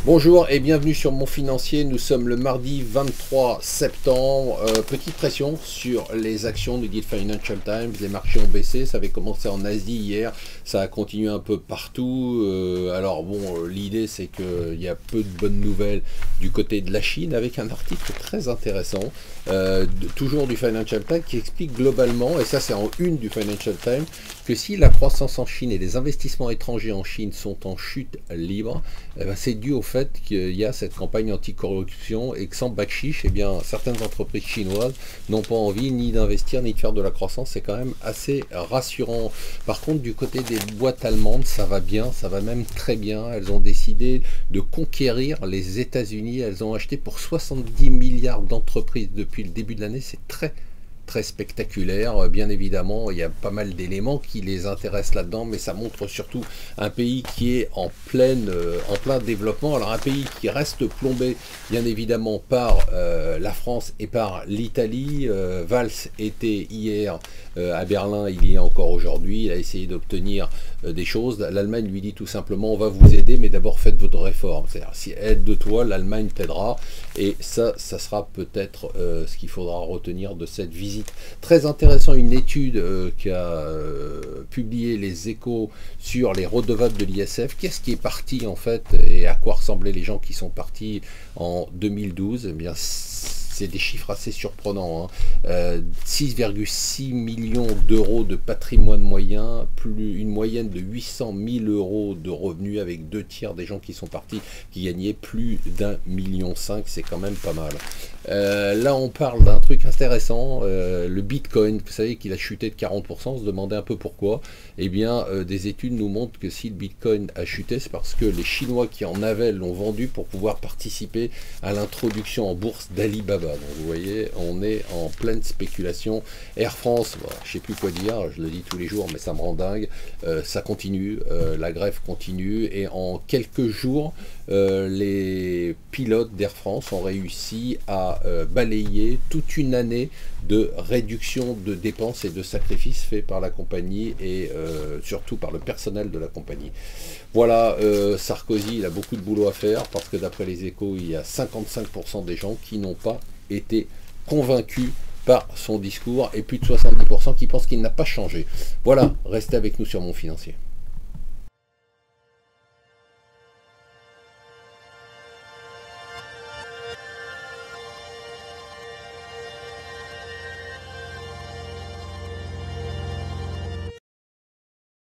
Bonjour et bienvenue sur Mon Financier. Nous sommes le mardi 23 septembre. Petite pression sur les actions, nous dit le Financial Times. Les marchés ont baissé. Ça avait commencé en Asie hier. Ça a continué un peu partout. Alors bon, l'idée c'est qu'il y a peu de bonnes nouvelles du côté de la Chine avec un article très intéressant, toujours du Financial Times, qui explique globalement, et ça c'est en une du Financial Times, que si la croissance en Chine et les investissements étrangers en Chine sont en chute libre, c'est dû au fait qu'il y a cette campagne anticorruption et que sans backchiche, eh bien, certaines entreprises chinoises n'ont pas envie ni d'investir ni de faire de la croissance. C'est quand même assez rassurant. Par contre, du côté des boîtes allemandes, ça va bien, ça va même très bien. Elles ont décidé de conquérir les États-Unis. Elles ont acheté pour 70 milliards d'entreprises depuis le début de l'année. C'est très spectaculaire. Bien évidemment, il y a pas mal d'éléments qui les intéressent là-dedans, mais ça montre surtout un pays qui est en plein développement. Alors un pays qui reste plombé bien évidemment par la France et par l'Italie. Valls était hier à Berlin, il y est encore aujourd'hui, il a essayé d'obtenir des choses. L'Allemagne lui dit tout simplement: on va vous aider, mais d'abord faites votre réforme. C'est-à-dire, si aide de toi, l'Allemagne t'aidera, et ça sera peut-être ce qu'il faudra retenir de cette visite. Très intéressant, une étude qu'a publié les Échos sur les redevables de l'ISF. Qu'est-ce qui est parti en fait, et à quoi ressemblaient les gens qui sont partis en 2012? Eh bien, c'est des chiffres assez surprenants, hein. 6,6 millions d'euros de patrimoine moyen, plus une moyenne de 800 000 euros de revenus, avec 2/3 des gens qui sont partis qui gagnaient plus d'1,5 million. C'est quand même pas mal. Là, on parle d'un truc intéressant, le Bitcoin. Vous savez qu'il a chuté de 40%, on se demandait un peu pourquoi. Eh bien, des études nous montrent que si le Bitcoin a chuté, c'est parce que les Chinois qui en avaient l'ont vendu pour pouvoir participer à l'introduction en bourse d'Alibaba. Donc vous voyez, on est en pleine spéculation. Air France, bon, je ne sais plus quoi dire, je le dis tous les jours, mais ça me rend dingue. Ça continue, la grève continue, et en quelques jours, les pilotes d'Air France ont réussi à balayer toute une année de réduction de dépenses et de sacrifices faits par la compagnie, et surtout par le personnel de la compagnie. Voilà, Sarkozy, il a beaucoup de boulot à faire, parce que d'après les Échos, il y a 55% des gens qui n'ont pas été convaincus par son discours, et plus de 70% qui pensent qu'il n'a pas changé. Voilà, restez avec nous sur Mon Financier.